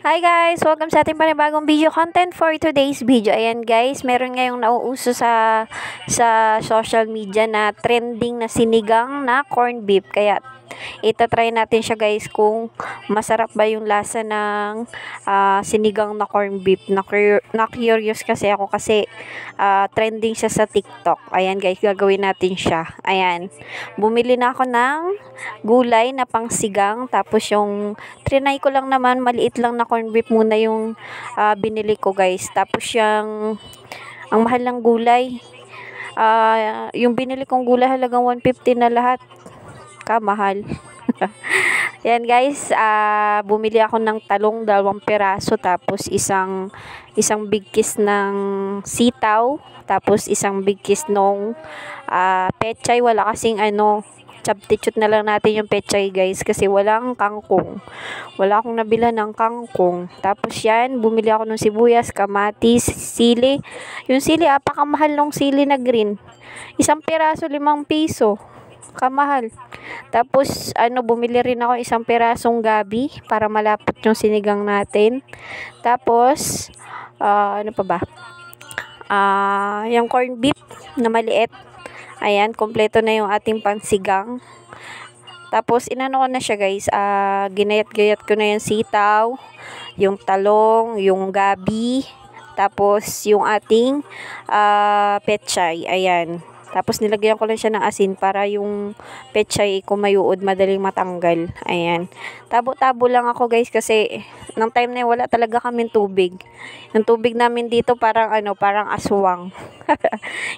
Hi guys! Welcome sa ating panibagong video content for today's video. Ayan guys, meron ngayong nauuso sa social media na trending na sinigang na corned beef. Kaya itatry natin siya guys kung masarap ba yung lasa ng sinigang na corned beef. Na-curious kasi ako kasi trending siya sa TikTok. Ayan guys, gagawin natin siya. Ayan, bumili na ako ng gulay na pangsigang. Tapos yung trinay ko lang naman, maliit lang na corned beef muna yung binili ko guys. Tapos ang mahal ng gulay. Yung binili kong gulay halagang 150 na lahat. Kamahal. Yan guys, bumili ako ng talong, 2 piraso, tapos isang big kiss ng sitaw, tapos isang big kiss nung pechay. Wala kasing substitute na lang natin yung pechay guys kasi walang kangkong. Wala akong nabila ng kangkong. Tapos yan, bumili ako ng sibuyas, kamatis, sili. Yung sili, apakamahal ng sili na green. 1 piraso, 5 piso. Kamahal. Tapos bumili rin ako 1 pirasong gabi para malapot yung sinigang natin. Tapos ano pa ba? Yung corned beef na maliit. Ayan, kompleto na yung ating pansigang. Tapos inano ko na siya guys, ginayat-gayat ko na yung sitaw, yung talong, yung gabi, tapos yung ating pechay. Ayan. Tapos nilagyan ko lang siya ng asin para yung pechay kumayuod, madaling matanggal. Ayan. Tabo-tabo lang ako guys kasi nung time na yun, wala talaga kaming tubig. Yung tubig namin dito parang parang aswang.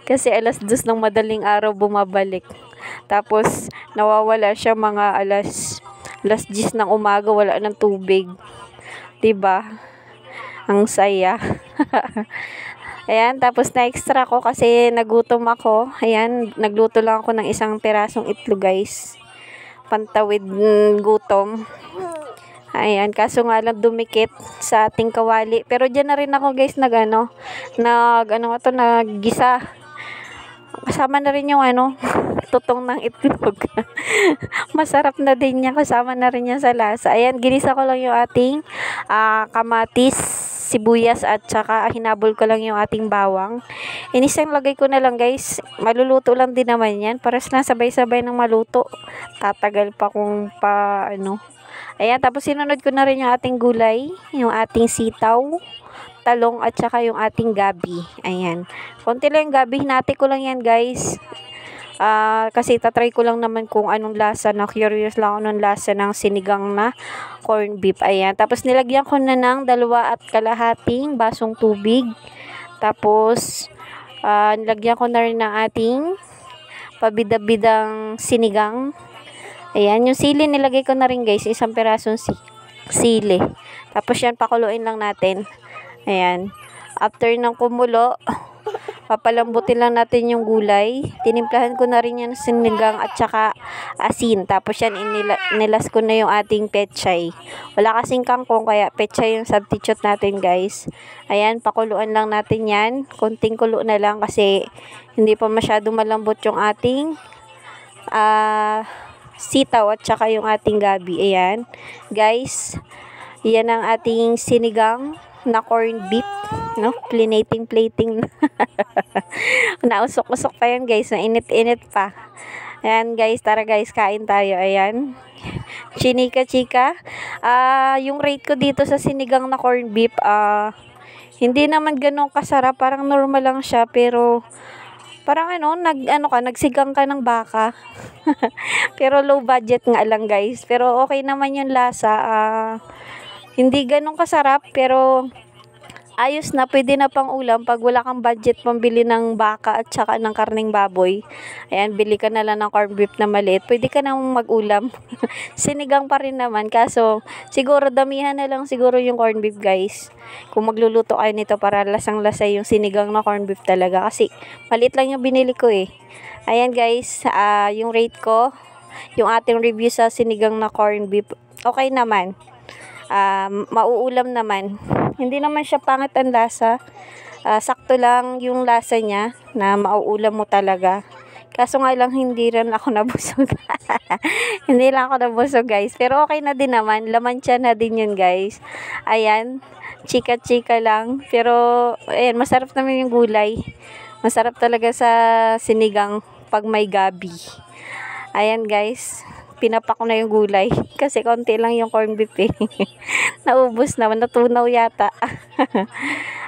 Kasi alas 2 ng madaling araw bumabalik. Tapos nawawala siya mga alas 10 ng umaga, wala ng tubig. 'Di ba? Ang saya. Ayan, tapos na-extra ko kasi nagutom ako. Ayan, nagluto lang ako ng 1 pirasong itlog guys. Pantawid gutom. Ayan, kaso nga lang dumikit sa ating kawali. Pero dyan na rin ako guys naggisa. Kasama na rin yung tutong ng itlog. Masarap na din niya, kasama na rin niya sa lasa. Ayan, ginisa ko lang yung ating kamatis, sibuyas, at saka hinabol ko lang yung ating bawang. Inisang lagay ko na lang guys. Maluluto lang din naman yan. Paras na sabay-sabay ng maluto. Tatagal pa kung Ayan, tapos sinunod ko na rin yung ating gulay, yung ating sitaw, talong, at saka yung ating gabi. Ayan. Konti lang yung gabi. Hinati ko lang yan guys. Kasi tatry ko lang naman kung anong lasa. Na-curious lang ako ng lasa ng sinigang na corned beef. Ayan. Tapos nilagyan ko na ng 2.5 basong tubig. Tapos nilagyan ko na rin ng ating pabida-bidang sinigang. Ayan. Yung sili nilagay ko na rin guys. 1 pirasong sili. Tapos yan, pakuluin lang natin. Ayan. After ng kumulo, papalambutin lang natin yung gulay. Tinimplahan ko na rin yan sinigang at saka asin. Tapos yan, nilas ko na yung ating pechay. Wala kasing kangkong, kaya pechay yung substitute natin guys. Ayan, pakuluan lang natin yan. Konting kulo na lang kasi hindi pa masyado malambot yung ating sitaw at saka yung ating gabi. Ayan, guys. Yan ang ating sinigang na corned beef. Plating. Nausok-usok pa yan guys. Mainit-init pa. Ayan guys, tara guys, kain tayo. Ayan. Chinika-chika. Yung rate ko dito sa sinigang na corned beef, hindi naman ganun kasarap. Parang normal lang siya. Pero parang nagsigang ka ng baka. Pero low budget nga lang guys. Pero okay naman yung lasa. Hindi ganun kasarap, pero ayos na, pwede na pang ulam pag wala kang budget pambili ng baka at saka ng karning baboy. Ayan, bili ka na lang ng corned beef na maliit. Pwede ka nang mag-ulam. Sinigang pa rin naman. Kaso, siguro damihan na lang siguro yung corned beef guys. Kung magluluto kayo nito para lasang-lasa yung sinigang na corned beef talaga. Kasi, maliit lang yung binili ko eh. Ayan guys, yung rate ko, yung ating review sa sinigang na corned beef, okay naman. Mauulam naman. Hindi naman siya pangit ang lasa. Sakto lang yung lasa niya na mauulam mo talaga. Kaso nga lang hindi rin ako nabusog. Hindi lang ako nabusog guys. Pero okay na din naman. Laman siya na din yun guys. Ayan. Chika-chika lang. Pero ayan, masarap naman yung gulay. Masarap talaga sa sinigang pag may gabi. Ayan guys. Pinapak ko na yung gulay. Kasi konti lang yung corned beef eh. Naubos naman. Natunaw yata.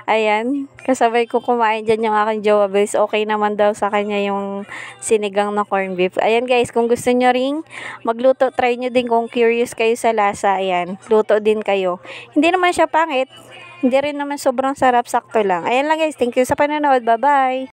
Ayan, kasabay ko kumain dyan yung aking jowa Bills. Okay naman daw sa kanya yung sinigang na corned beef. Ayan guys, kung gusto nyo ring magluto, try nyo din kung curious kayo sa lasa. Ayan, luto din kayo. Hindi naman siya pangit. Hindi rin naman sobrang sarap, sakto lang. Ayan lang guys, thank you sa panonood. Bye-bye!